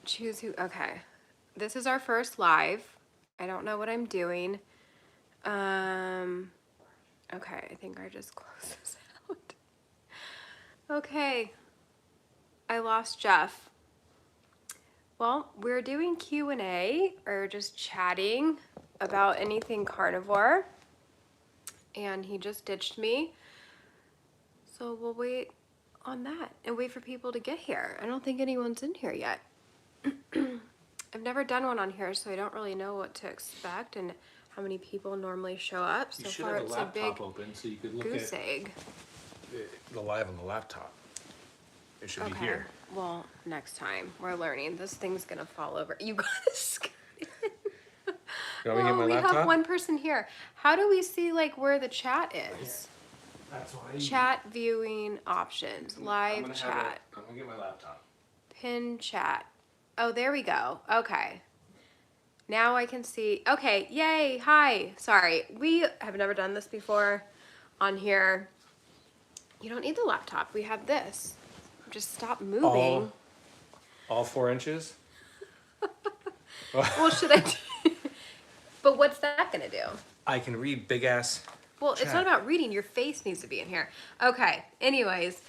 Choose who. Okay. This is our first live. I don't know what I'm doing. Okay, I think I just closed this out. Okay. I lost Jeff. Well, we're doing Q&A or just chatting about anything carnivore. And he just ditched me. So we'll wait on that and wait for people to get here. I don't think anyone's in here yet. I've never done one on here, so I don't really know what to expect and how many people normally show up. So far, it's a big open so you could look goose egg. the live on the laptop. It should be here. Well, next time we're learning. This thing's gonna fall over. You gotta scoot in. You want me to get my we laptop? have one person here. How do we see like where the chat is? That's why. Chat viewing options, live chat, I'm gonna get my laptop. pin chat. Oh, there we go. Okay. Now I can see. Okay, yay, hi. Sorry, we have never done this before on here. You don't need the laptop. We have this. Just stop moving. All 4 inches? Well, should I do? But what's that gonna do? I can read big ass. Well, it's not about reading. Your face needs to be in here. Okay. Anyways,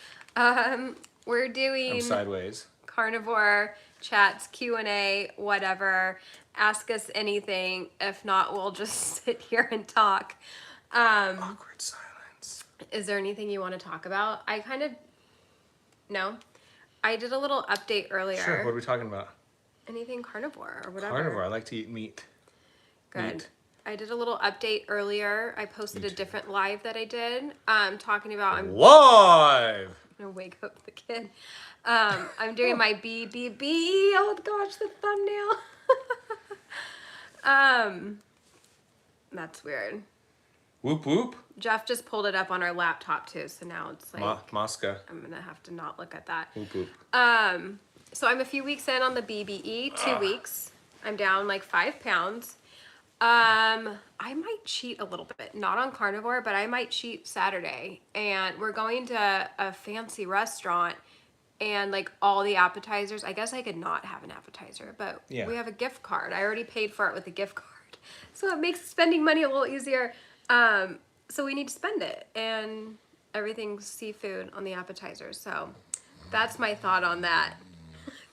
we're doing I'm sideways. carnivore chats, Q&A, whatever. Ask us anything. If not, we'll just sit here and talk. Awkward silence. Is there anything you want to talk about? No. I did a little update earlier. Sure. What are we talking about? Anything carnivore or whatever. Carnivore. I like to eat meat. Good. Meat. I did a little update earlier. I posted a different live that I did, talking about I'm live. gonna wake up the kid. I'm doing my BBB. Oh gosh, the thumbnail. That's weird. Whoop whoop. Jeff just pulled it up on our laptop too, so now it's like Mosca. I'm gonna have to not look at that. Whoop whoop. So I'm a few weeks in on the BBE, 2 weeks. I'm down like 5 pounds. I might cheat a little bit, not on carnivore, but I might cheat Saturday. And we're going to a fancy restaurant and like all the appetizers. I guess I could not have an appetizer, but Yeah. we have a gift card. I already paid for it with a gift card. So it makes spending money a little easier. So we need to spend it, and everything's seafood on the appetizers. So that's my thought on that.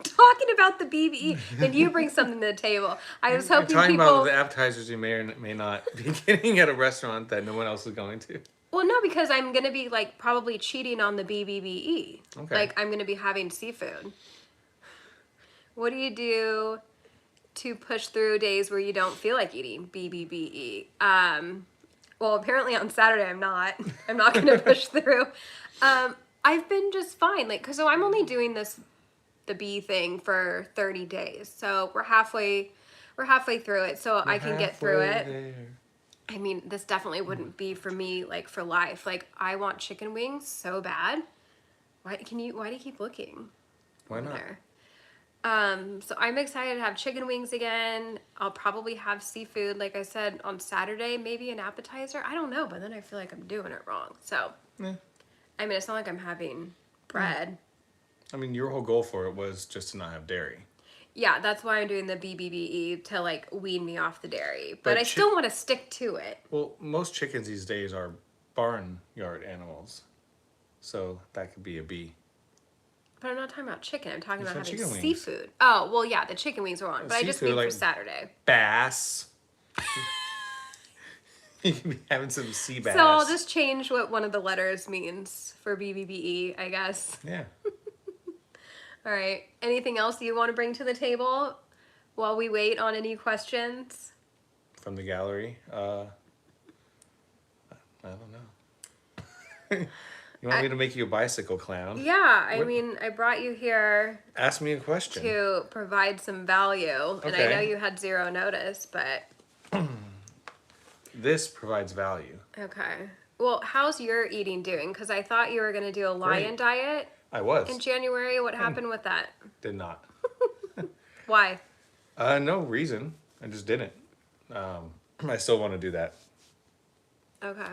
Talking about the BBE, and you bring something to the table. I was hoping You're talking people. about the appetizers you may or may not be getting at a restaurant that no one else is going to. Well, no, because I'm gonna be like probably cheating on the BBBE. Okay. Like I'm gonna be having seafood. What do you do to push through days where you don't feel like eating BBBE? Well, apparently on Saturday I'm not. I'm not gonna push through. I've been just fine, like, cause so I'm only doing the B thing for 30 days, so we're halfway through it, so I can get through it. There. I mean, this definitely wouldn't be for me, like, for life. Like, I want chicken wings so bad. Why do you keep looking? Why not? There. So I'm excited to have chicken wings again. I'll probably have seafood, like I said, on Saturday, maybe an appetizer. I don't know, but then I feel like I'm doing it wrong. So, Yeah. I mean, it's not like I'm having bread. I mean, your whole goal for it was just to not have dairy. Yeah, that's why I'm doing the BBBE, to like wean me off the dairy. But I But still want to stick to it. Well, most chickens these days are barnyard animals, so that could be a B. But I'm not talking about chicken. I'm talking You about said having chicken wings. seafood. Oh, well, yeah, the chicken wings are on. But I just mean Seafood, for like- Saturday. Bass. You could be having some sea bass. So I'll just change what one of the letters means for BBBE, I guess. Yeah. All right. Anything else you want to bring to the table while we wait on any questions? From the gallery. I don't know. You want me to make you a bicycle clown? Yeah, I What- mean, I brought you here Ask me a question. to provide some value. And I Okay. know you had zero notice, but This provides value. okay. Well, how's your eating doing? Because I thought you were going to do a lion Great. diet I was. in January. What happened with that? Did not. Why? No reason. I just didn't. I still want to do that. Okay.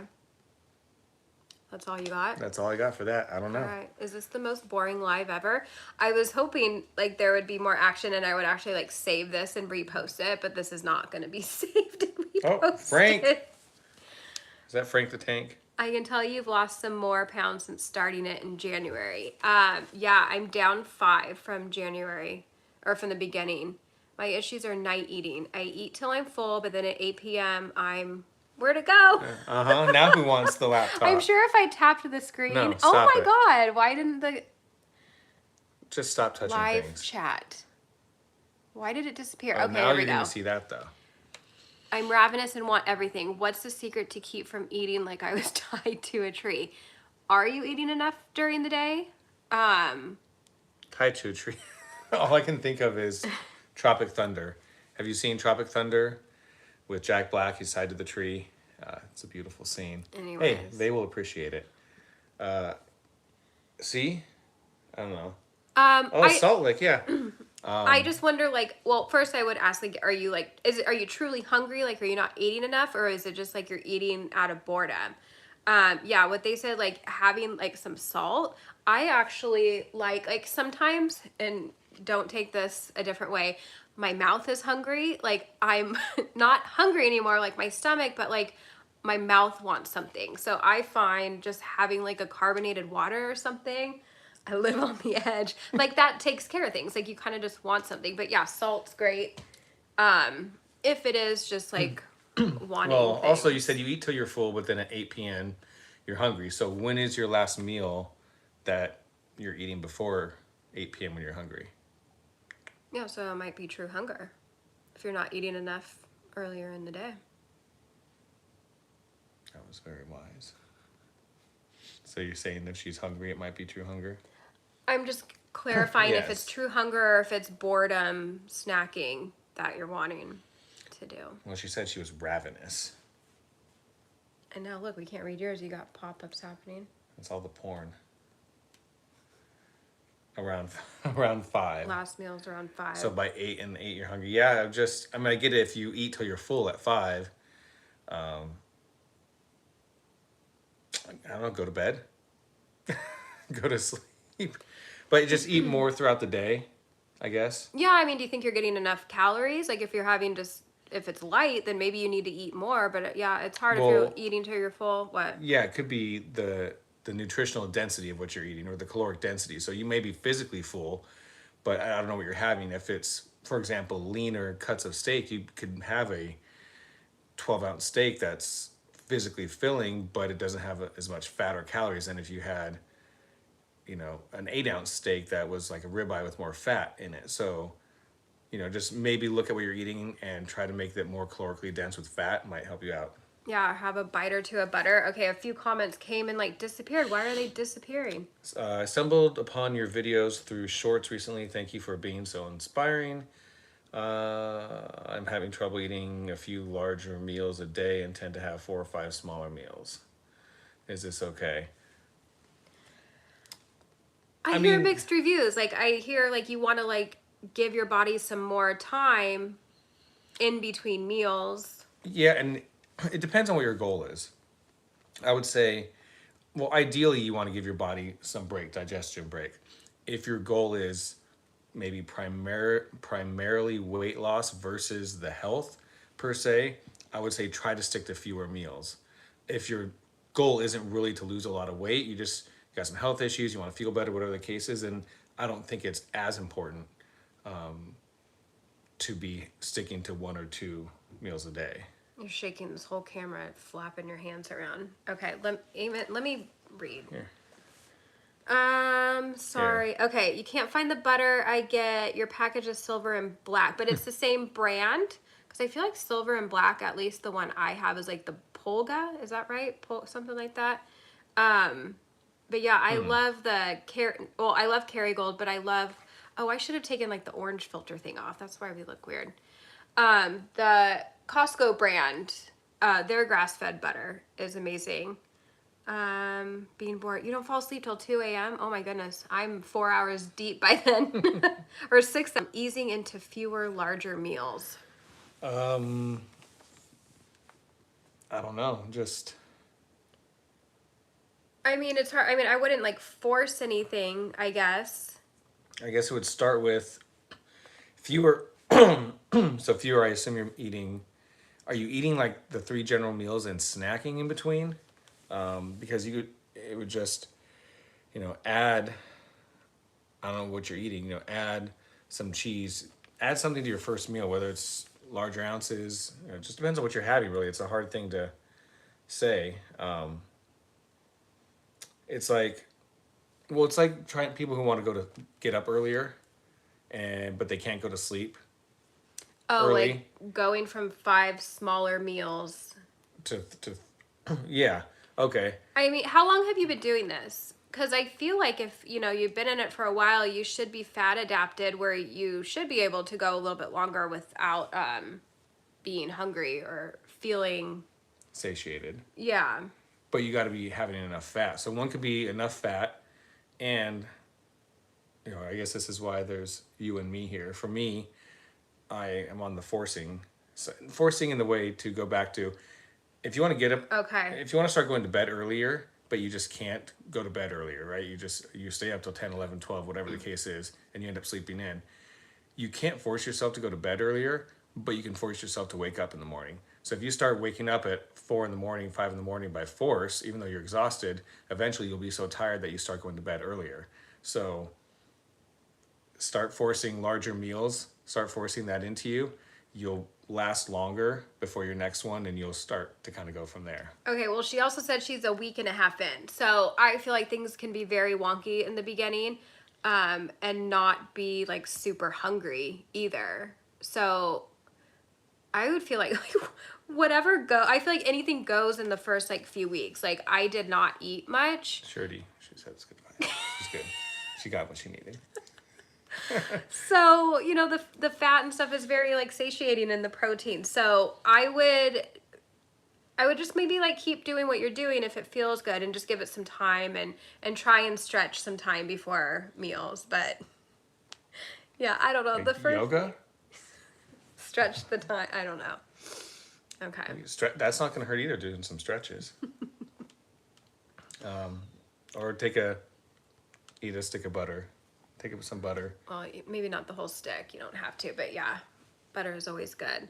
That's all you got? That's all I got for that. I don't know. All right. Is this the most boring live ever? I was hoping like there would be more action and I would actually like save this and repost it, but this is not going to be saved and Oh, reposted. Frank. Is that Frank the Tank? I can tell you've lost some more pounds since starting it in January. Yeah, I'm down 5 from January, or from the beginning. My issues are night eating. I eat till I'm full, but then at 8 p.m. I'm... Where'd it go? Uh-huh. Now who wants the laptop? I'm sure if I tapped the screen... No, oh stop my it. God, why didn't the Just stop touching live things. chat... Why did it disappear? Oh, Okay, now there we you're go. going to see that, though. I'm ravenous and want everything. What's the secret to keep from eating like I was tied to a tree? Are you eating enough during the day? Tied to a tree. All I can think of is Tropic Thunder. Have you seen Tropic Thunder with Jack Black? He's tied to the tree. It's a beautiful scene. Anyways. Hey, they will appreciate it. See? I don't know. Salt Lick, yeah. I just wonder, like, well, first I would ask, like, are you truly hungry? Like, are you not eating enough? Or is it just, like, you're eating out of boredom? Yeah, what they said, like, having, like, some salt, I actually like, sometimes, and don't take this a different way, my mouth is hungry. Like, I'm not hungry anymore, like, my stomach, but, like, my mouth wants something. So I find just having, like, a carbonated water or something, I live on the edge. Like that takes care of things. Like you kind of just want something. But yeah, salt's great. If it is just like wanting Well, things. also you said you eat till you're full, but then at 8 p.m. you're hungry. So when is your last meal that you're eating before 8 p.m. when you're hungry? Yeah, so it might be true hunger. If you're not eating enough earlier in the day. That was very wise. So you're saying if she's hungry, it might be true hunger? I'm just clarifying if Yes. it's true hunger or if it's boredom snacking that you're wanting to do. Well, she said she was ravenous. And now look, we can't read yours. You got pop-ups happening. That's all the porn. Around 5. Last meal's around 5. So by 8 you're hungry. Yeah, I get it if you eat till you're full at 5. I don't know, go to bed. Go to sleep. But just eat more throughout the day, I guess. Yeah, I mean, do you think you're getting enough calories? Like if you're having just, if it's light, then maybe you need to eat more. But yeah, it's hard if you're eating till you're full. What? Yeah, it could be the nutritional density of what you're eating or the caloric density. So you may be physically full, but I don't know what you're having. If it's, for example, leaner cuts of steak, you could have a 12-ounce steak that's physically filling, but it doesn't have as much fat or calories than if you had, an 8-ounce steak that was like a ribeye with more fat in it. So, just maybe look at what you're eating and try to make that more calorically dense with fat might help you out. Yeah, have a bite or two of butter. Okay, a few comments came and like disappeared. Why are they disappearing? I stumbled upon your videos through shorts recently. Thank you for being so inspiring. I'm having trouble eating a few larger meals a day and tend to have 4 or 5 smaller meals. Is this okay? I hear mixed reviews. Like I hear like you want to like give your body some more time in between meals. Yeah, and it depends on what your goal is. I would say, well, ideally you want to give your body some break, digestion break. If your goal is maybe primarily weight loss versus the health per se, I would say try to stick to fewer meals. If your goal isn't really to lose a lot of weight, you got some health issues, you want to feel better, whatever the case is, and I don't think it's as important to be sticking to 1 or 2 meals a day. You're shaking this whole camera, flapping your hands around. Okay, let me read. Here. Sorry. Here. Okay, you can't find the butter. I get your package is silver and black, but it's the same brand. Because I feel like silver and black, at least the one I have, is like the Polga. Is that right? Something like that. But yeah, I love the I love Kerrygold, but I love. Oh, I should have taken like the orange filter thing off. That's why we look weird. The Costco brand, their grass-fed butter is amazing. Being bored. You don't fall asleep till 2 a.m.? Oh my goodness. I'm 4 hours deep by then. Or 6. I'm easing into fewer, larger meals. I don't know. I mean, it's hard. I mean, I wouldn't like force anything, I guess. I guess it would start with fewer. So fewer, I assume you're eating. Are you eating like the three general meals and snacking in between? Because it would just, add, I don't know what you're eating, add some cheese, add something to your first meal, whether it's larger ounces, it just depends on what you're having, really. It's a hard thing to say. It's like, well, it's like trying people who want to get up earlier, but they can't go to sleep Oh, early like going from 5 smaller meals. to yeah, okay. I mean, how long have you been doing this? Because I feel like if, you've been in it for a while, you should be fat adapted where you should be able to go a little bit longer without being hungry or feeling, Satiated. yeah. But you got to be having enough fat. So one could be enough fat, and I guess this is why there's you and me here. For me, I am on the forcing in the way to go back to, if you want to get up, Okay. if you want to start going to bed earlier, but you just can't go to bed earlier, right? You stay up till 10, 11, 12, whatever the case is, and you end up sleeping in. You can't force yourself to go to bed earlier, but you can force yourself to wake up in the morning. So if you start waking up at 4 in the morning, 5 in the morning by force, even though you're exhausted, eventually you'll be so tired that you start going to bed earlier. So start forcing larger meals, start forcing that into you. You'll last longer before your next one, and you'll start to kind of go from there. Okay, well, she also said she's a week and a half in. So I feel like things can be very wonky in the beginning and not be like super hungry either. So I would feel like I feel like anything goes in the first like few weeks. Like I did not eat much. Shirty, she said it's goodbye. She's good. She got what she needed. So, the fat and stuff is very like satiating in the protein. So I would just maybe like keep doing what you're doing if it feels good and just give it some time and try and stretch some time before meals. But yeah, I don't know. Like The first yoga? stretch the time. I don't know. Okay. That's not going to hurt either, doing some stretches. Or eat a stick of butter. Take it with some butter. Well, maybe not the whole stick. You don't have to, but yeah, butter is always good.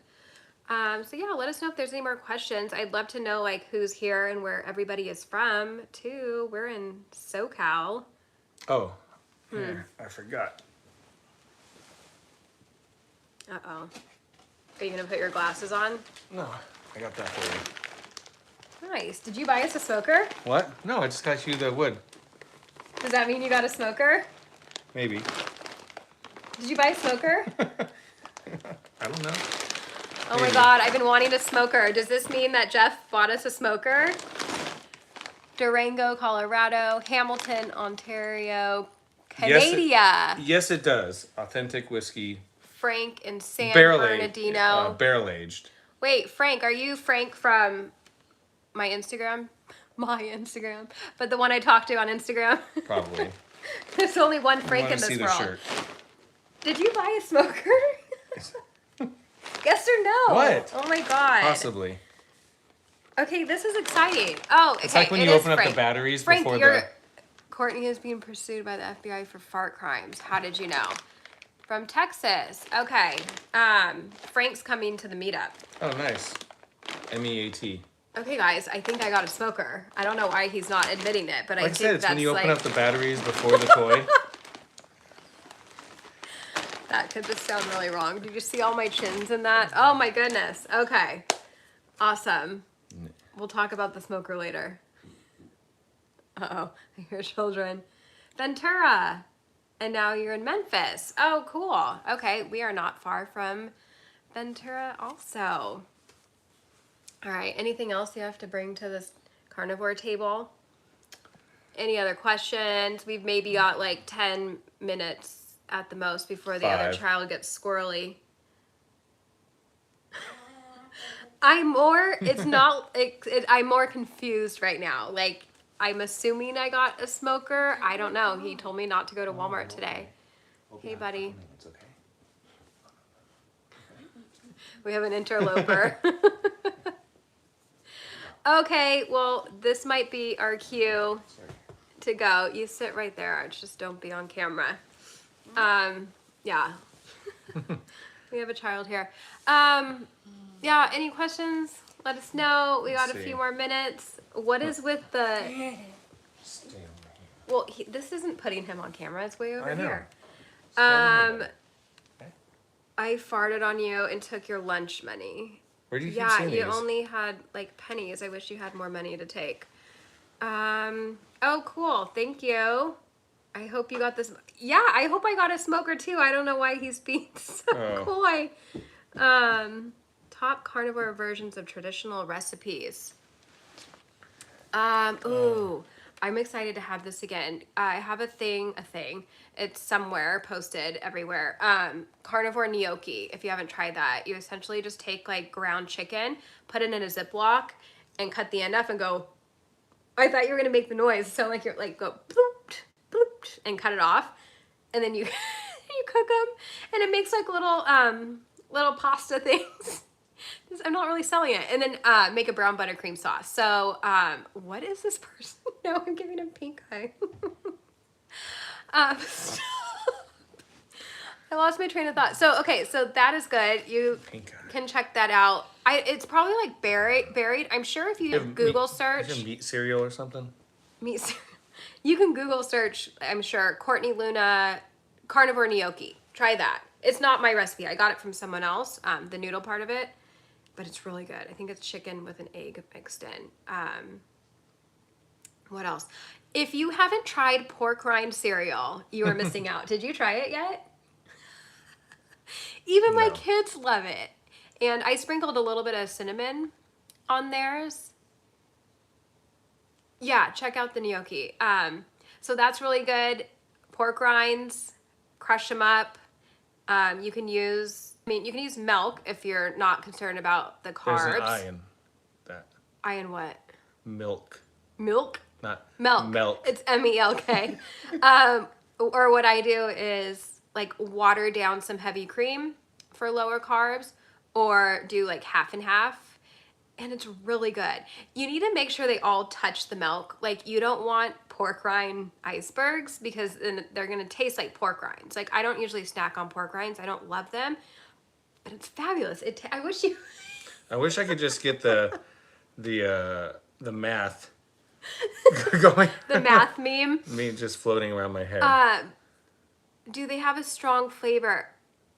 So yeah, let us know if there's any more questions. I'd love to know like who's here and where everybody is from too. We're in SoCal. Oh, here, I forgot. Uh-oh. Are you gonna put your glasses on? No, I got that for you. Nice. Did you buy us a smoker? What? No, I just got you the wood. Does that mean you got a smoker? Maybe. Did you buy a smoker? I don't know. Oh my God, I've been wanting a smoker. Does this mean that Jeff bought us a smoker? Durango, Colorado, Hamilton, Ontario, Canada. Yes, it does. Authentic whiskey. Frank in San Barrel Bernardino. barrel aged. Wait, Frank, are you Frank from my Instagram? My Instagram. But the one I talked to on Instagram? Probably. There's only one Frank I in see this the world. shirt. Did you buy a smoker? Yes or no? What? Oh my God. Possibly. Okay, this is exciting. Oh, okay. It's like when you open up the batteries Frank, before Courtney is being pursued by the FBI for fart crimes. How did you know? From Texas. Okay. Frank's coming to the meetup. Oh, nice. MEAT. Okay, guys, I think I got a smoker. I don't know why he's not admitting it, but Like I think I said, it's that's when you open like... up the batteries before the toy. That could just sound really wrong. Did you see all my chins in that? Oh my goodness. Okay. Awesome. We'll talk about the smoker later. Uh-oh, I hear children. Ventura. And now you're in Memphis. Oh, cool. Okay, we are not far from Ventura also. All right, anything else you have to bring to this carnivore table? Any other questions? We've maybe got like 10 minutes at the most before the other 5. child gets squirrely. I'm more confused right now. Like, I'm assuming I got a smoker. I don't know. He told me not to go to Walmart today. Hey, buddy. It's okay. We have an interloper. Okay, well, this might be our cue. Sorry. to go. You sit right there. Just don't be on camera. Yeah. We have a child here. Yeah, any questions? Let us know. We got a few more minutes. What is with the... Stay over here. Well, this isn't putting him on camera. It's way over I know. here. Stay over here, buddy. I farted on you and took your lunch money. Where do you keep Yeah, seeing you these? only had like pennies. I wish you had more money to take. Oh, cool. Thank you. I hope you got this. Yeah, I hope I got a smoker too. I don't know why he's being so coy. Top carnivore versions of traditional recipes. Ooh, I'm excited to have this again. I have a thing. It's somewhere posted everywhere. Carnivore gnocchi. If you haven't tried that, you essentially just take like ground chicken, put it in a Ziploc, and cut the end off and go. I thought you were gonna make the noise. So like you're like go bloop, bloop, and cut it off, and then you you cook them, and it makes like little pasta things. I'm not really selling it. And then make a brown buttercream sauce. So what is this person? No, I'm giving him pink eye. Stop. I lost my train of thought. So okay, so that is good. You can check that out. It's probably like buried. I'm sure if you Google search. Is it meat cereal or something? Meat cereal. You can Google search, I'm sure, Courtney Luna carnivore gnocchi. Try that. It's not my recipe. I got it from someone else, the noodle part of it. But it's really good. I think it's chicken with an egg mixed in. What else? If you haven't tried pork rind cereal, you are missing out. Did you try it yet? Even my kids love it. And I sprinkled a little bit of cinnamon on theirs. Yeah, check out the gnocchi. So that's really good. Pork rinds, crush them up. You can use milk if you're not concerned about the carbs. There's an I in that. I in what? Milk. Milk? Not milk. Milk. It's M-E-L-K. Or what I do is like water down some heavy cream for lower carbs, or do like half and half, and it's really good. You need to make sure they all touch the milk. Like you don't want pork rind icebergs because then they're gonna taste like pork rinds. Like I don't usually snack on pork rinds. I don't love them, but it's fabulous. I wish you. I wish I could just get the math going. The math meme. Me just floating around my head. Do they have a strong flavor?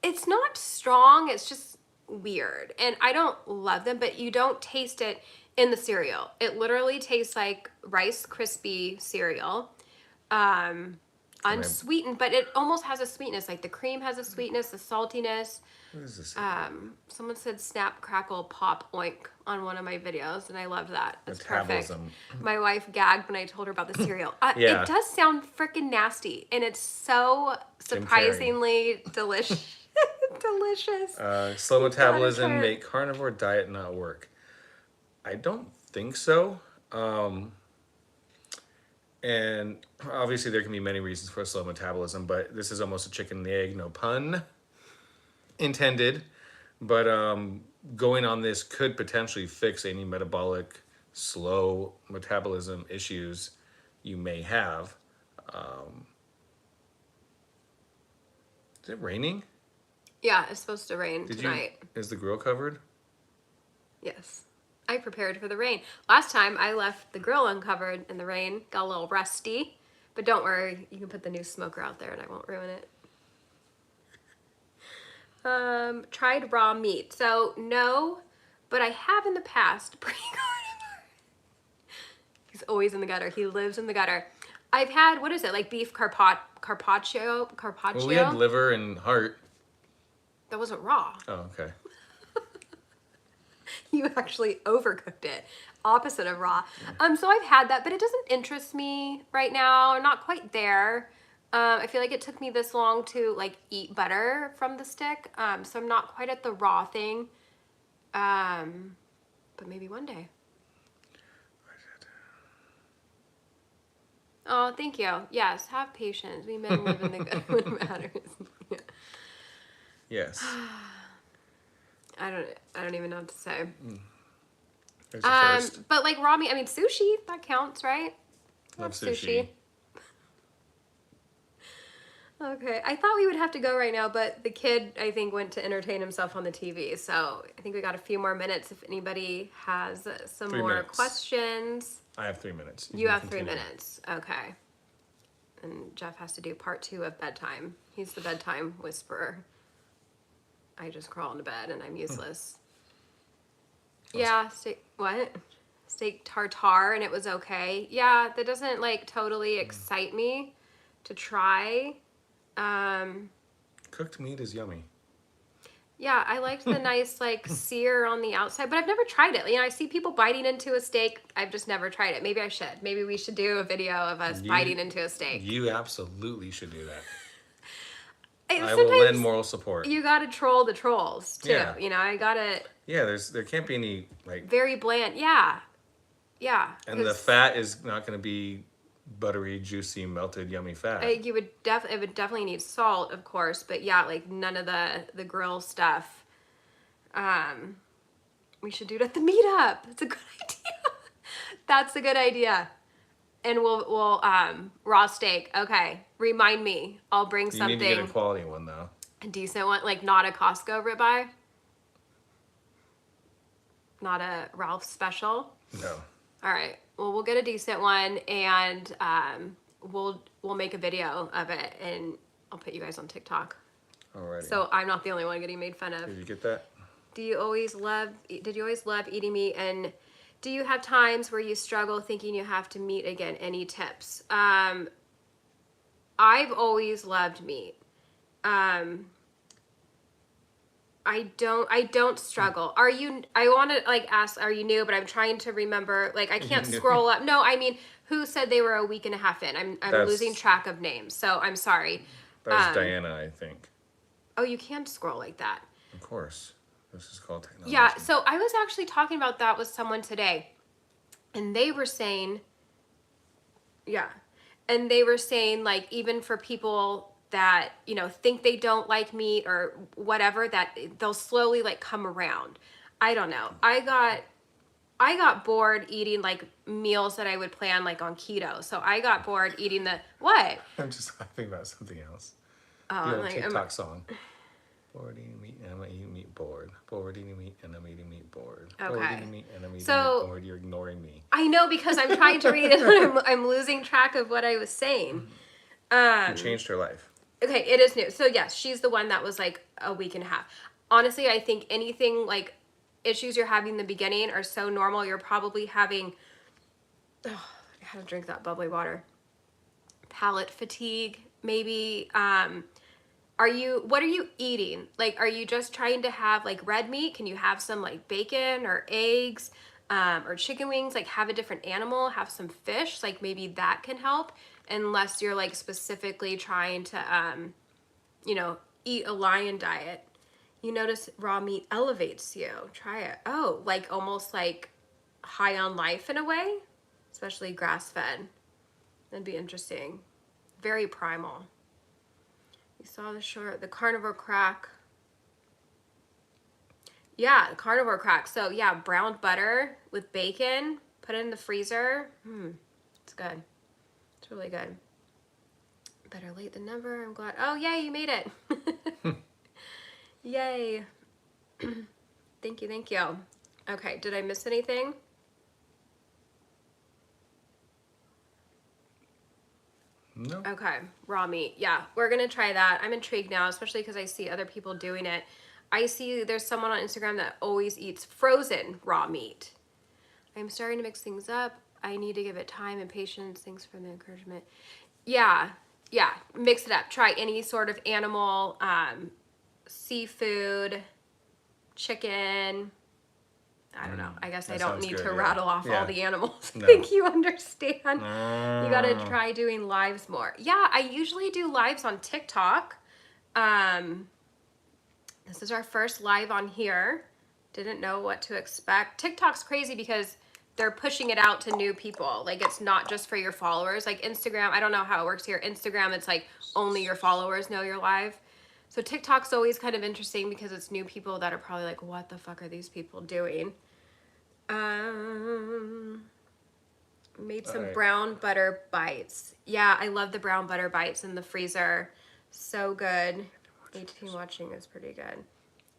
It's not strong. It's just weird, and I don't love them. But you don't taste it in the cereal. It literally tastes like Rice Krispie cereal, unsweetened, but it almost has a sweetness. Like the cream has a sweetness, the saltiness. What is this? Someone said snap, crackle, pop, oink on one of my videos, and I loved that. That's perfect. My wife gagged when I told her about the cereal. Yeah. It does sound freaking nasty, and it's so surprisingly delicious. Delicious. Slow metabolism make carnivore diet not work. I don't think so. And obviously there can be many reasons for slow metabolism, but this is almost a chicken and the egg, no pun intended. But going on this could potentially fix any metabolic slow metabolism issues you may have. Is it raining? Yeah, it's supposed to rain tonight. Is the grill covered? Yes. I prepared for the rain. Last time I left the grill uncovered in the rain, got a little rusty, but don't worry, you can put the new smoker out there and I won't ruin it. Tried raw meat. So no, but I have in the past pre-carnivore. He's always in the gutter. He lives in the gutter. I've had, what is it, like beef carpaccio? Well, we had liver and heart. That wasn't raw. Oh, okay. You actually overcooked it. Opposite of raw. So I've had that, but it doesn't interest me right now. I'm not quite there. I feel like it took me this long to like eat butter from the stick. So I'm not quite at the raw thing. But maybe one day. Oh, thank you. Yes, have patience. We men live in the good when it matters. Yeah. Yes. I don't even know what to say. There's a first. But like raw meat, I mean sushi, that counts, right? Love sushi. Okay, I thought we would have to go right now, but the kid, I think, went to entertain himself on the TV. So I think we got a few more minutes if anybody has some 3 more minutes. questions. I have 3 minutes. You can have 3 continue. minutes. Okay. And Jeff has to do part 2 of bedtime. He's the bedtime whisperer. I just crawl into bed and I'm useless. Yeah, steak, what? Steak tartare, and it was okay. Yeah, that doesn't like totally excite me to try. Cooked meat is yummy. Yeah, I liked the nice like sear on the outside, but I've never tried it. You know, I see people biting into a steak. I've just never tried it. Maybe I should. Maybe we should do a video of us biting into a steak. You absolutely should do that. I will lend Sometimes moral support. you gotta troll the trolls too. Yeah. You know, I gotta Yeah, there can't be any like, very bland. Yeah, yeah. and the fat is not going to be buttery, juicy, melted, yummy fat. You would it would definitely need salt, of course, but yeah, like none of the grill stuff. We should do it at the meetup. It's a good idea. That's a good idea. And we'll raw steak. Okay, remind me. I'll bring You something. need to get a quality one though. A decent one, like not a Costco ribeye, not a Ralph's special. No. All right. Well, we'll get a decent one, and we'll make a video of it, and I'll put you guys on TikTok. Alrighty. So I'm not the only one getting made fun of. Did you get that? Did you always love eating meat? And do you have times where you struggle thinking you have to meat again? Any tips? I've always loved meat. I don't struggle. Are you, I want to like ask, are you new? But I'm trying to remember, like I can't scroll up. No, I mean, who said they were a week and a half in? I'm losing track of names. So I'm sorry. That's Diana, I think. Oh, you can scroll like that. Of course. This is called technology. Yeah, so I was actually talking about that with someone today, and they were saying, like, even for people that, you know, think they don't like meat or whatever, that they'll slowly like come around. I don't know. I got bored eating like meals that I would plan like on keto. So I got bored eating what? I'm just laughing about something else. Oh, The old like, TikTok song. Bored eating meat and I'm eating meat bored. Bored eating meat and I'm eating meat bored. Bored Okay. eating meat and I'm eating So- meat bored. You're ignoring me. I know, because I'm trying to read it and I'm losing track of what I was saying. You changed her life. Okay, it is new. So yes, she's the one that was like a week and a half. Honestly, I think anything like issues you're having in the beginning are so normal. You're probably having, I had to drink that bubbly water. Palate fatigue, maybe. What are you eating? Like, are you just trying to have like red meat? Can you have some like bacon or eggs, or chicken wings? Like have a different animal, have some fish, like maybe that can help. Unless you're like specifically trying to, you know, eat a lion diet. You notice raw meat elevates you. Try it. Oh, like almost like high on life in a way, especially grass-fed. That'd be interesting. Very primal. You saw the carnivore crack. Yeah, the carnivore crack. So yeah, browned butter with bacon. Put it in the freezer. It's good. It's really good. Better late than never. I'm glad. Oh, yay, you made it. Yay. Thank you. Okay, did I miss anything? No. Okay, raw meat. Yeah, we're going to try that. I'm intrigued now, especially because I see other people doing it. I see there's someone on Instagram that always eats frozen raw meat. I'm starting to mix things up. I need to give it time and patience. Thanks for the encouragement. Yeah, mix it up. Try any sort of animal, seafood, chicken. I don't know. I guess I that don't sounds need good, to yeah. rattle off Yeah. all the animals. I No. think you understand. You got to try doing lives more. Yeah, I usually do lives on TikTok. This is our first live on here. Didn't know what to expect. TikTok's crazy because they're pushing it out to new people. Like, it's not just for your followers. Like Instagram, I don't know how it works here. Instagram, it's like only your followers know you're live. So TikTok's always kind of interesting because it's new people that are probably like, what the fuck are these people doing? Made some brown butter bites. Yeah, I love the brown butter bites in the freezer. So good. 18 watching is pretty good.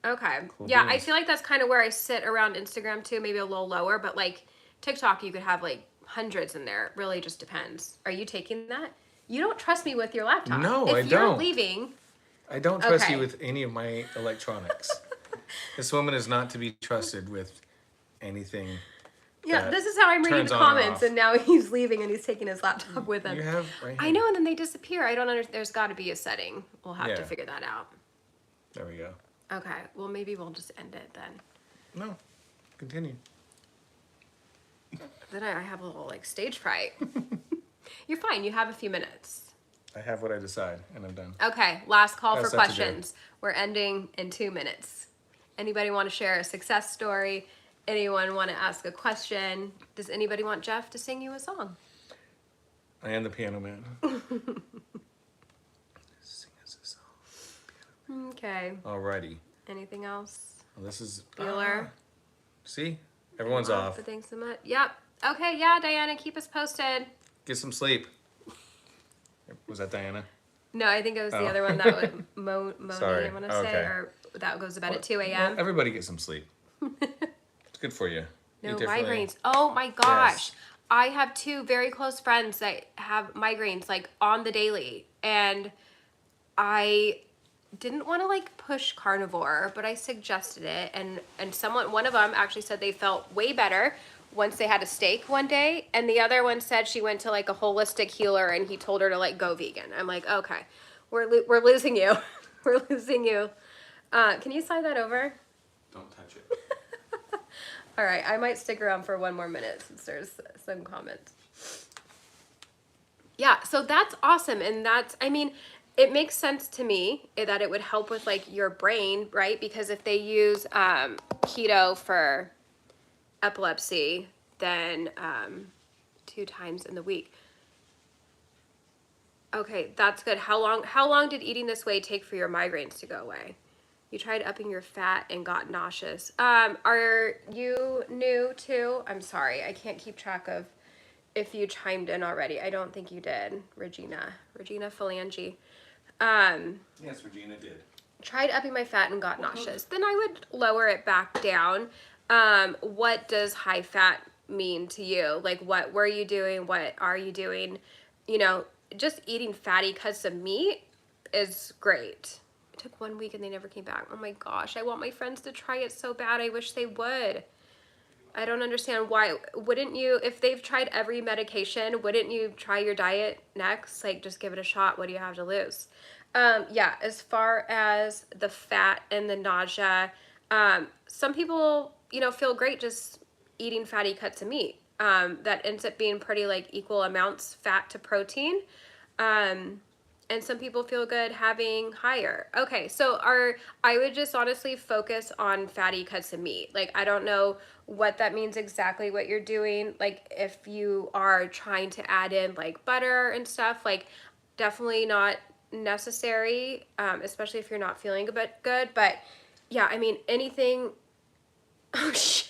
Okay. Cool Yeah, I beans. feel like that's kind of where I sit around Instagram too, maybe a little lower, but like TikTok, you could have like hundreds in there. It really just depends. Are you taking that? You don't trust me with your laptop. No, I If you're don't. leaving, I don't trust you okay. with any of my electronics. This woman is not to be trusted with anything. Yeah, That this is how I'm reading turns the on or comments, off. and now he's leaving and he's taking his laptop with him. You have right I here. know, and then they disappear. I don't understand. There's got to be a setting. We'll have to Yeah. figure that out. There we go. Okay, well, maybe we'll just end it then. No, continue. Then I have a little like stage fright. You're fine. You have a few minutes. I have what I decide, and I'm done. Okay, last call Got for stuff to do. questions. We're ending in 2 minutes. Anybody want to share a success story? Anyone want to ask a question? Does anybody want Jeff to sing you a song? I am the piano man. Sing us a song. Okay. Alrighty. Anything else? Well, this is Bueller? See, everyone's off. But thanks so much. Yep. Okay, yeah, Diana, keep us posted. Get some sleep. Was that Diana? No, I think it was the Oh. other one that was Moni, Sorry. I want to say, Okay. or that goes to bed at 2 Well, a.m. everybody get some sleep. It's good for you. No Eat differently. migraines. Oh my gosh. Yes. I have 2 very close friends that have migraines like on the daily. And I didn't want to like push carnivore, but I suggested it. And one of them actually said they felt way better once they had a steak one day. And the other one said she went to like a holistic healer and he told her to like go vegan. I'm like, okay, we're losing you. We're losing you. Can you slide that over? Don't touch it. All right, I might stick around for 1 more minute since there's some comments. Yeah, so that's awesome. And I mean, it makes sense to me that it would help with like your brain, right? Because if they use keto for epilepsy, then 2 times in the week. Okay, that's good. How long did eating this way take for your migraines to go away? You tried upping your fat and got nauseous. Are you new too? I'm sorry, I can't keep track of if you chimed in already. I don't think you did, Regina Phalange. Yes, Regina did. Tried upping my fat and got nauseous. Then I would lower it back down. What does high fat mean to you? Like, what were you doing? What are you doing? You know, just eating fatty cuts of meat is great. It took 1 week and they never came back. Oh my gosh, I want my friends to try it so bad. I wish they would. I don't understand why. Wouldn't you, if they've tried every medication, wouldn't you try your diet next? Like, just give it a shot. What do you have to lose? Yeah, as far as the fat and the nausea, some people, you know, feel great just eating fatty cuts of meat. That ends up being pretty like equal amounts fat to protein. And some people feel good having higher. Okay, so I would just honestly focus on fatty cuts of meat. Like, I don't know what that means exactly what you're doing. Like, if you are trying to add in like butter and stuff, like definitely not necessary, especially if you're not feeling a bit good. But yeah, I mean, anything. Oh shit.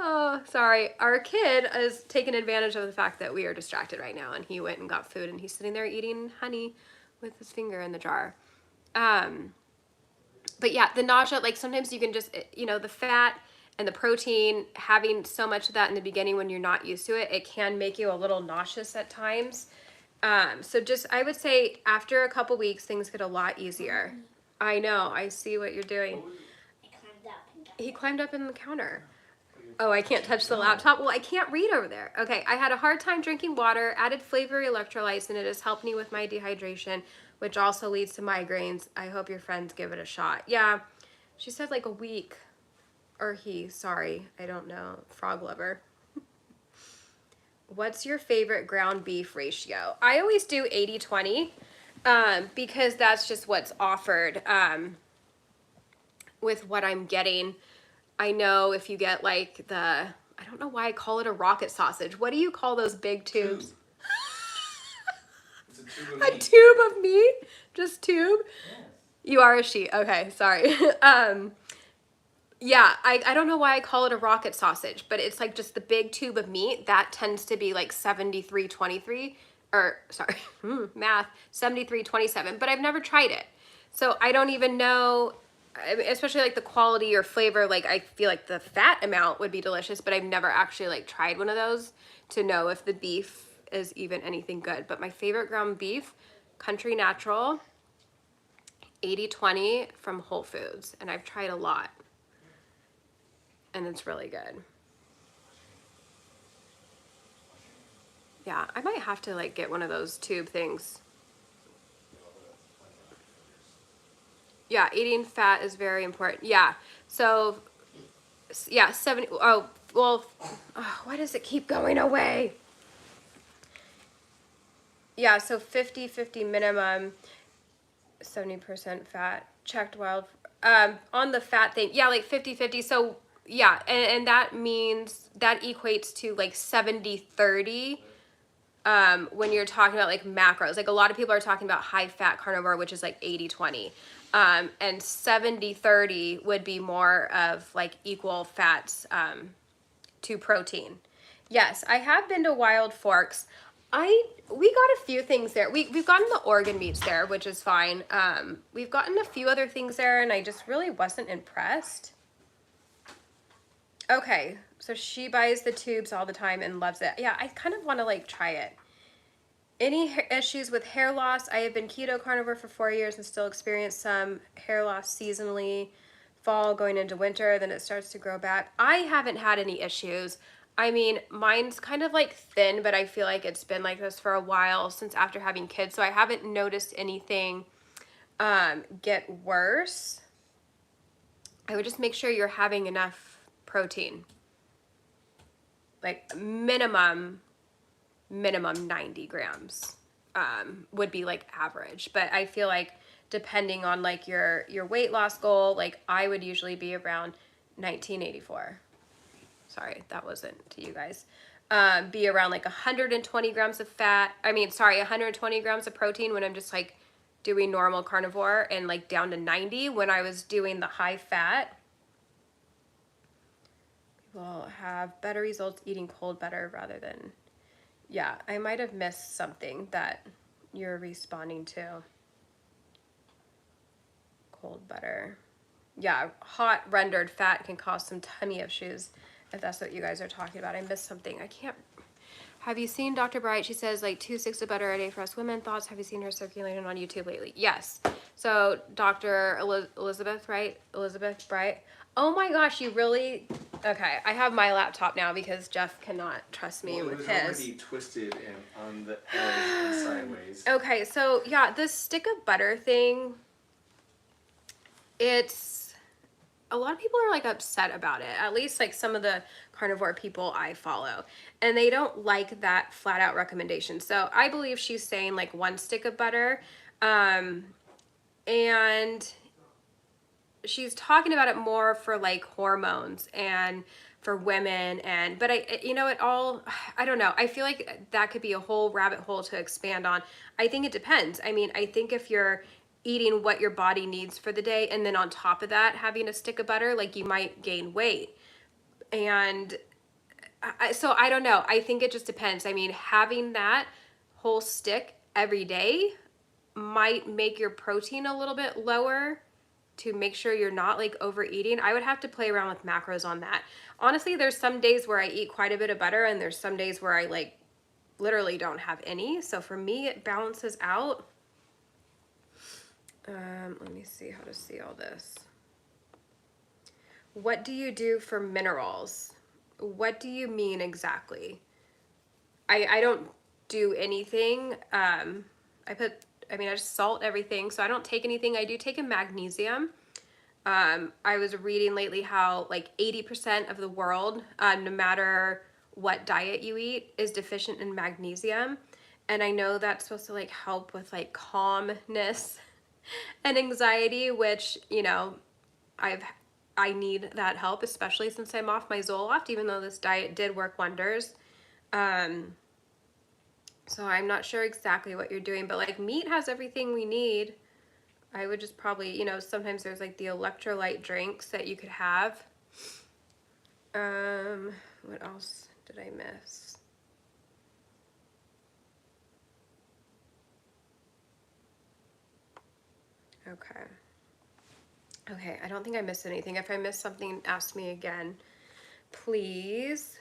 Oh, sorry. Our kid is taking advantage of the fact that we are distracted right now, and he went and got food, and he's sitting there eating honey with his finger in the jar. But yeah, the nausea, like sometimes you can just, you know, the fat and the protein, having so much of that in the beginning when you're not used to it, it can make you a little nauseous at times. So just, I would say after a couple weeks, things get a lot easier. I know, I see what you're doing. He climbed up in the counter. Oh, I can't touch the laptop. Well, I can't read over there. Okay, I had a hard time drinking water, added flavor electrolytes, and it has helped me with my dehydration, which also leads to migraines. I hope your friends give it a shot. Yeah, she said like a week. Or he, sorry, I don't know. Frog lover. What's your favorite ground beef ratio? I always do 80-20 because that's just what's offered with what I'm getting. I know if you get like I don't know why I call it a rocket sausage. What do you call those big tubes? It's a tube of A meat. tube of meat? Just tube? Yes. You are a she. Okay, sorry. Yeah, I don't know why I call it a rocket sausage, but it's like just the big tube of meat. That tends to be like 73-23. or sorry, math, 73.27, but I've never tried it. So I don't even know, especially like the quality or flavor. Like I feel like the fat amount would be delicious, but I've never actually like tried one of those to know if the beef is even anything good. But my favorite ground beef, Country Natural, 80/20 from Whole Foods. And I've tried a lot and it's really good. Yeah, I might have to like get one of those tube things. Yeah, eating fat is very important. Yeah. So yeah, 70. Oh, well, oh, why does it keep going away? Yeah, so 50/50 minimum, 70% fat, checked wild. On the fat thing, yeah, like 50/50. So yeah, and that means that equates to like 70/30. When you're talking about like macros, like a lot of people are talking about high fat carnivore, which is like 80/20. And 70/30 would be more of like equal fats to protein. Yes, I have been to Wild Forks. We got a few things there. We've gotten the organ meats there, which is fine. We've gotten a few other things there, and I just really wasn't impressed. Okay, so she buys the tubes all the time and loves it. Yeah, I kind of want to like try it. Any issues with hair loss? I have been keto carnivore for 4 years and still experience some hair loss seasonally, fall going into winter, then it starts to grow back. I haven't had any issues. I mean, mine's kind of like thin, but I feel like it's been like this for a while since after having kids, so I haven't noticed anything get worse. I would just make sure you're having enough protein. Like minimum 90 grams would be like average. But I feel like depending on like your weight loss goal, like I would usually be around 1984. Sorry, that wasn't to you guys. Be around like 120 grams of fat. I mean, sorry, 120 grams of protein when I'm just like doing normal carnivore, and like down to 90 when I was doing the high fat. People have better results eating cold butter rather than, yeah, I might have missed something that you're responding to. Cold butter. Yeah, hot rendered fat can cause some tummy issues if that's what you guys are talking about. I missed something. I can't. Have you seen Dr. Bright? She says like 2 sticks of butter a day for us women. Thoughts? Have you seen her circulating on YouTube lately? Yes. So Dr. Elizabeth, right? Elizabeth Bright. Oh my gosh, you really? Okay, I have my laptop now because Jeff cannot trust me with his. It was already twisted and on the edge and sideways. Okay, so yeah, this stick of butter thing, it's, a lot of people are like upset about it, at least like some of the carnivore people I follow, and they don't like that flat out recommendation. So I believe she's saying like 1 stick of butter, and she's talking about it more for like hormones and for women, and but you know, it all, I don't know, I feel like that could be a whole rabbit hole to expand on. I think it depends. I mean, I think if you're eating what your body needs for the day and then on top of that having a stick of butter, like you might gain weight. And so I don't know, I think it just depends. I mean, having that whole stick every day might make your protein a little bit lower to make sure you're not like overeating. I would have to play around with macros on that. Honestly, there's some days where I eat quite a bit of butter and there's some days where I like literally don't have any. So for me, it balances out. Let me see how to see all this. What do you do for minerals? What do you mean exactly? I don't do anything. I just salt everything, so I don't take anything. I do take a magnesium. I was reading lately how like 80% of the world, no matter what diet you eat, is deficient in magnesium. And I know that's supposed to like help with like calmness and anxiety, which, you know, I need that help, especially since I'm off my Zoloft, even though this diet did work wonders. So I'm not sure exactly what you're doing, but like meat has everything we need. I would just probably, you know, sometimes there's like the electrolyte drinks that you could have. What else did I miss? Okay. Okay, I don't think I missed anything. If I missed something, ask me again, please.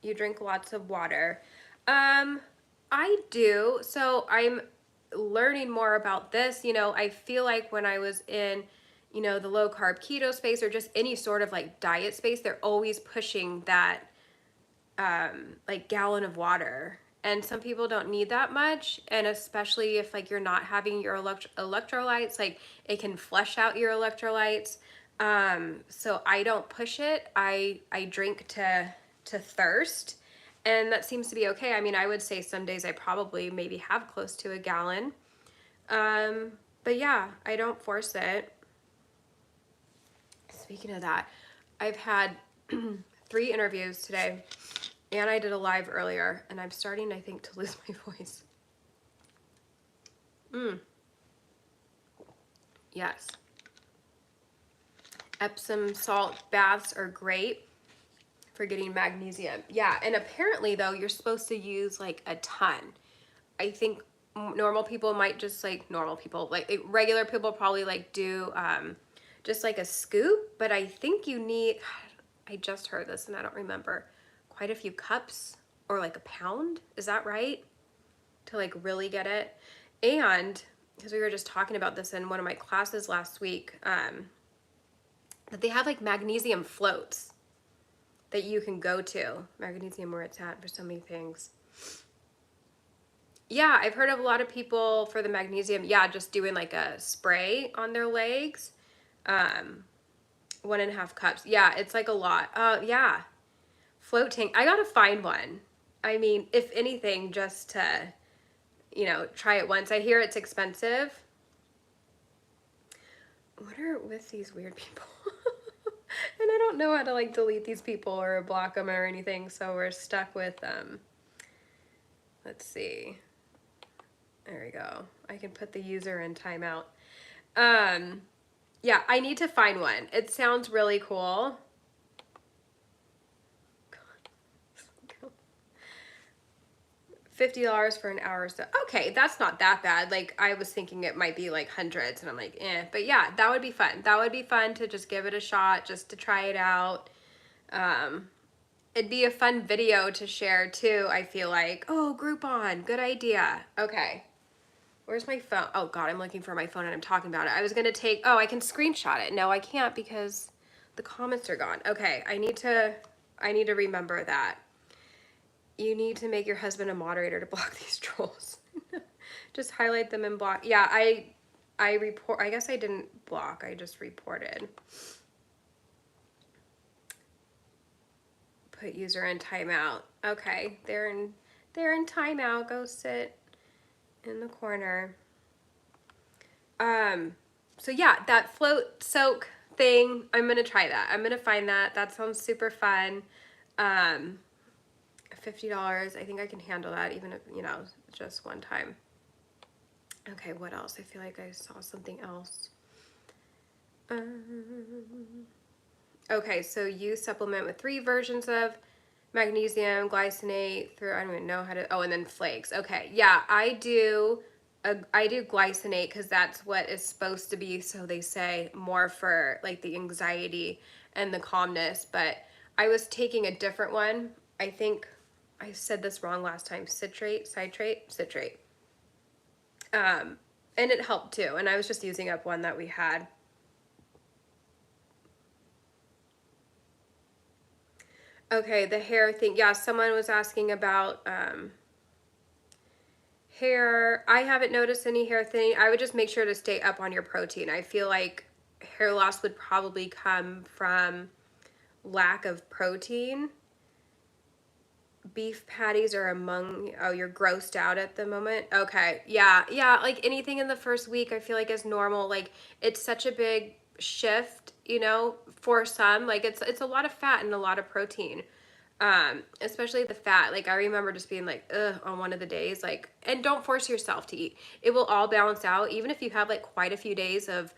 You drink lots of water. I do. So I'm learning more about this. You know, I feel like when I was in, you know, the low carb keto space or just any sort of like diet space, they're always pushing that like gallon of water. And some people don't need that much. And especially if like you're not having your electrolytes, like it can flush out your electrolytes. So I don't push it. I drink to thirst. And that seems to be okay. I mean, I would say some days I probably maybe have close to a gallon. But yeah, I don't force it. Speaking of that, I've had 3 interviews today. And I did a live earlier, and I'm starting, I think, to lose my voice. Yes. Epsom salt baths are great for getting magnesium. Yeah, and apparently, though, you're supposed to use like a ton. I think normal people might just like regular people probably like do just like a scoop, but I think you need, I just heard this and I don't remember, quite a few cups or like a pound. Is that right? To like really get it. And because we were just talking about this in one of my classes last week, that they have like magnesium floats that you can go to. Magnesium where it's at for so many things. Yeah, I've heard of a lot of people for the magnesium, yeah, just doing like a spray on their legs. 1.5 cups. Yeah, it's like a lot. Yeah. Float tank. I gotta find one. I mean, if anything, just to, you know, try it once. I hear it's expensive. What are with these weird people? And I don't know how to like delete these people or block them or anything, so we're stuck with let's see. There we go. I can put the user in timeout. Yeah, I need to find one. It sounds really cool. $50 for an hour. So okay, that's not that bad. Like I was thinking it might be like hundreds, and I'm like, eh. But yeah, that would be fun. That would be fun to just give it a shot, just to try it out. It'd be a fun video to share too. I feel like, oh, Groupon, good idea. Okay, where's my phone? Oh God, I'm looking for my phone and I'm talking about it. I was gonna take. Oh, I can screenshot it. No, I can't because the comments are gone. Okay, I need to remember that. You need to make your husband a moderator to block these trolls. Just highlight them and block. Yeah, I report. I guess I didn't block. I just reported. Put user in timeout. Okay, they're in timeout. Go sit in the corner. So yeah, that float soak thing, I'm gonna try that. I'm gonna find that. That sounds super fun. $50. I think I can handle that, even if, you know, just one time. Okay, what else? I feel like I saw something else. Okay, so you supplement with 3 versions of magnesium, glycinate through, I don't even know how to, oh, and then flakes. Okay, yeah, I do glycinate because that's what is supposed to be, so they say, more for like the anxiety and the calmness. But I was taking a different one. I think I said this wrong last time. Citrate. And it helped too. And I was just using up one that we had. Okay, the hair thing. Yeah, someone was asking about hair. I haven't noticed any hair thinning. I would just make sure to stay up on your protein. I feel like hair loss would probably come from lack of protein. Beef patties are among, oh, you're grossed out at the moment. Okay, yeah, like anything in the first week I feel like is normal. Like it's such a big shift, you know, for some. Like it's a lot of fat and a lot of protein. Especially the fat. Like I remember just being like, ugh, on one of the days, like, and don't force yourself to eat. It will all balance out. Even if you have like quite a few days of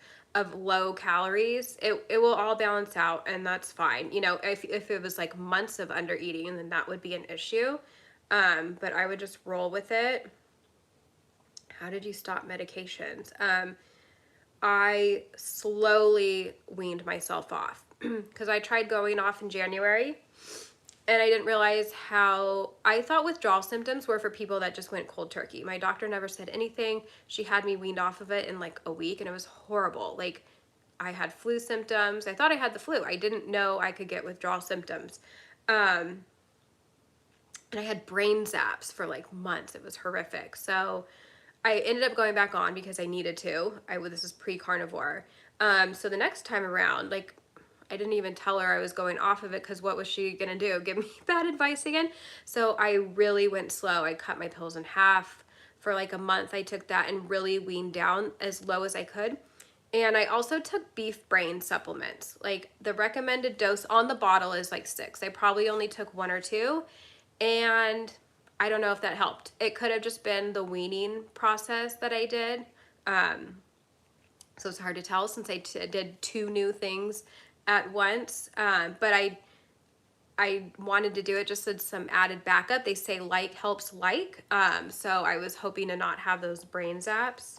low calories, it will all balance out, and that's fine. You know, if it was like months of under eating, then that would be an issue. But I would just roll with it. How did you stop medications? I slowly weaned myself off because I tried going off in January and I didn't realize how, I thought withdrawal symptoms were for people that just went cold turkey. My doctor never said anything. She had me weaned off of it in like a week and it was horrible. Like I had flu symptoms. I thought I had the flu. I didn't know I could get withdrawal symptoms. And I had brain zaps for like months. It was horrific. So I ended up going back on because I needed to. This is pre-carnivore. So the next time around, like I didn't even tell her I was going off of it because what was she gonna do? Give me bad advice again? So I really went slow. I cut my pills in half. For like a month I took that and really weaned down as low as I could. And I also took beef brain supplements. Like the recommended dose on the bottle is like 6. I probably only took 1 or 2. And I don't know if that helped. It could have just been the weaning process that I did. So it's hard to tell since I did 2 new things at once. But I wanted to do it just as some added backup. They say like helps like. So I was hoping to not have those brain zaps.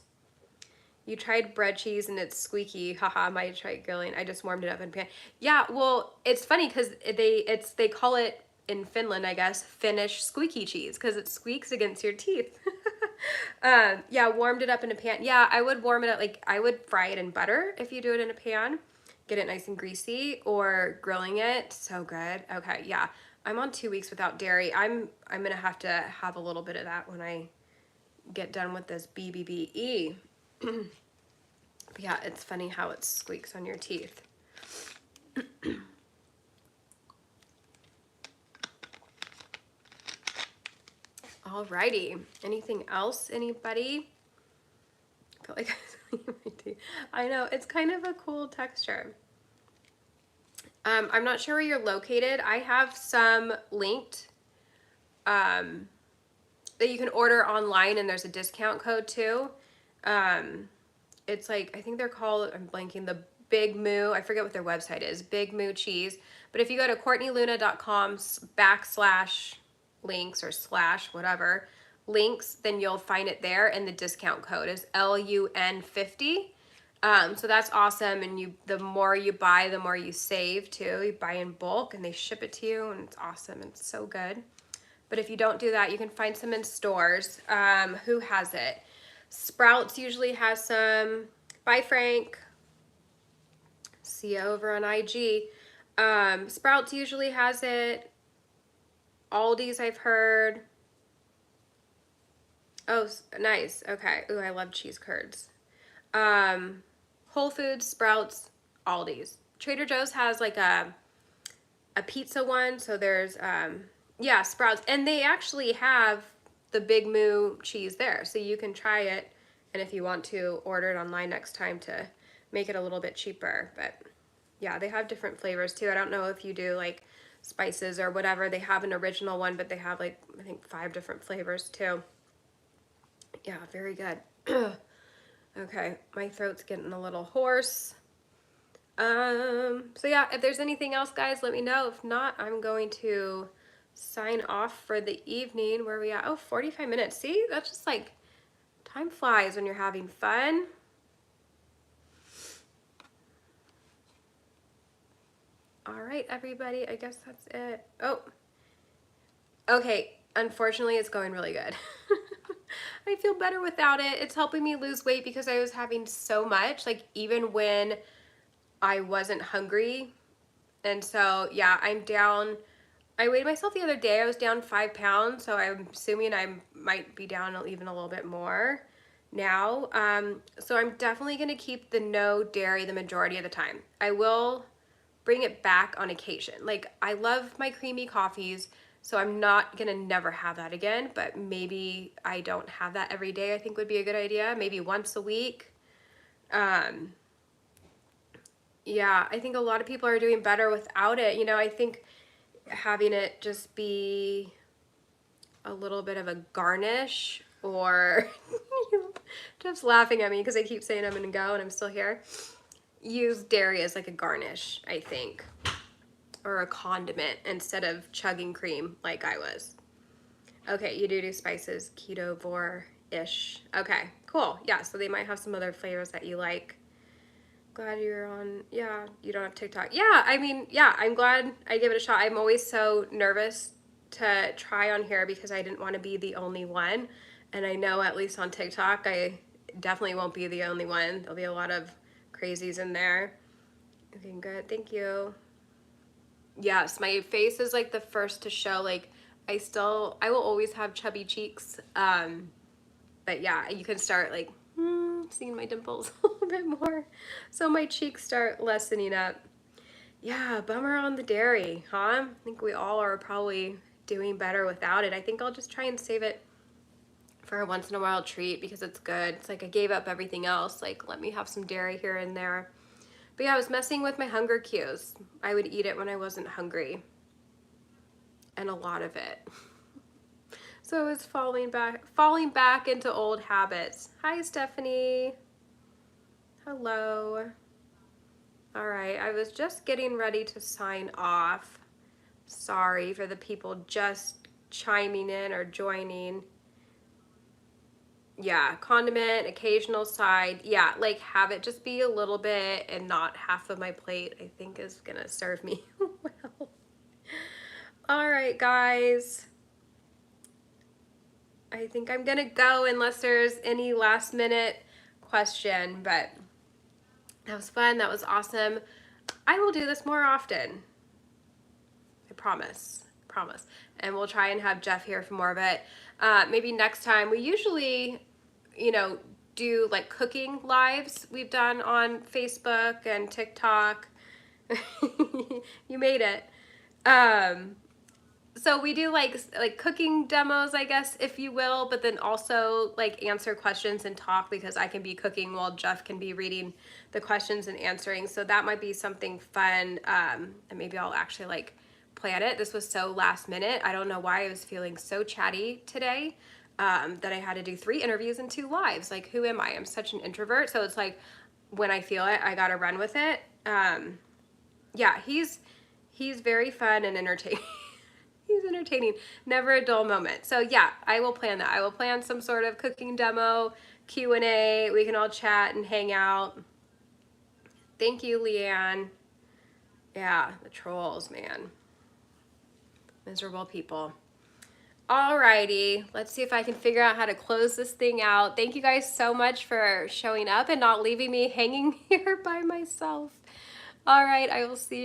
You tried bread cheese and it's squeaky. Haha, might try grilling. I just warmed it up in a pan. Yeah, well, it's funny because they call it in Finland, I guess, Finnish squeaky cheese because it squeaks against your teeth. Yeah, warmed it up in a pan. Yeah, I would warm it up, like I would fry it in butter if you do it in a pan. Get it nice and greasy, or grilling it. So good. Okay, yeah. I'm on 2 weeks without dairy. I'm gonna have to have a little bit of that when I get done with this BBBE. But yeah, it's funny how it squeaks on your teeth. Alrighty. Anything else, anybody? I feel like I know, it's kind of a cool texture. I'm not sure where you're located. I have some linked that you can order online and there's a discount code too. It's like, I think they're called, I'm blanking, the Big Moo. I forget what their website is, Big Moo Cheese. But if you go to CourtneyLuna.com/links or slash whatever links, then you'll find it there, and the discount code is LUN50. So that's awesome, and the more you buy, the more you save too. You buy in bulk and they ship it to you, and it's awesome. It's so good. But if you don't do that, you can find some in stores. Who has it? Sprouts usually has some. Bye, Frank. See you over on IG. Sprouts usually has it. Aldi's I've heard. Oh, nice. Okay. Ooh, I love cheese curds. Whole Foods, Sprouts, Aldi's. Trader Joe's has like a pizza one. So there's, yeah, Sprouts. And they actually have the Big Moo cheese there. So you can try it. And if you want to, order it online next time to make it a little bit cheaper. But yeah, they have different flavors too. I don't know if you do like spices or whatever. They have an original one, but they have like, I think 5 different flavors too. Yeah, very good. Okay, my throat's getting a little hoarse. So yeah, if there's anything else, guys, let me know. If not, I'm going to sign off for the evening. Where are we at? Oh, 45 minutes. See, that's just like, time flies when you're having fun. All right, everybody, I guess that's it. Oh, okay, unfortunately, it's going really good. I feel better without it. It's helping me lose weight because I was having so much, like even when I wasn't hungry. And so, yeah, I'm down. I weighed myself the other day. I was down 5 pounds. So I'm assuming I might be down even a little bit more now. So I'm definitely going to keep the no dairy the majority of the time. I will bring it back on occasion. Like I love my creamy coffees. So I'm not gonna never have that again, but maybe I don't have that every day, I think would be a good idea. Maybe once a week. Yeah, I think a lot of people are doing better without it. You know, I think having it just be a little bit of a garnish, or just laughing at me because I keep saying I'm gonna go and I'm still here. Use dairy as like a garnish, I think. Or a condiment instead of chugging cream like I was. Okay, you do spices, ketovore-ish. Okay, cool. Yeah, so they might have some other flavors that you like. Glad you're on. Yeah, you don't have TikTok. Yeah, I mean, yeah, I'm glad I gave it a shot. I'm always so nervous to try on here because I didn't want to be the only one. And I know at least on TikTok, I definitely won't be the only one. There'll be a lot of crazies in there. Okay, good. Thank you. Yes, my face is like the first to show. Like, I will always have chubby cheeks. But yeah, you can start like seeing my dimples a little bit more. So my cheeks start lessening up. Yeah, bummer on the dairy, huh? I think we all are probably doing better without it. I think I'll just try and save it for a once in a while treat because it's good. It's like I gave up everything else. Like, let me have some dairy here and there. But yeah, I was messing with my hunger cues. I would eat it when I wasn't hungry, and a lot of it. So I was falling back into old habits. Hi, Stephanie. Hello. All right, I was just getting ready to sign off. Sorry for the people just chiming in or joining. Yeah, condiment, occasional side. Yeah, like have it just be a little bit and not half of my plate, I think is gonna serve me well. All right, guys. I think I'm gonna go unless there's any last minute question, but that was fun. That was awesome. I will do this more often. I promise. Promise. And we'll try and have Jeff here for more of it. Maybe next time. We usually, do like cooking lives we've done on Facebook and TikTok. You made it. Um, so we do like cooking demos, I guess, if you will, but then also like answer questions and talk because I can be cooking while Jeff can be reading the questions and answering. So that might be something fun. And maybe I'll actually like plan it. This was so last minute. I don't know why I was feeling so chatty today, that I had to do 3 interviews and 2 lives. Like, who am I? I'm such an introvert. So it's like when I feel it, I gotta run with it. Yeah, he's very fun and entertaining. He's entertaining. Never a dull moment. So yeah, I will plan that. I will plan some sort of cooking demo, Q&A. We can all chat and hang out. Thank you, Leanne. Yeah, the trolls, man. Miserable people. Alrighty, let's see if I can figure out how to close this thing out. Thank you guys so much for showing up and not leaving me hanging here by myself. All right, I will see you.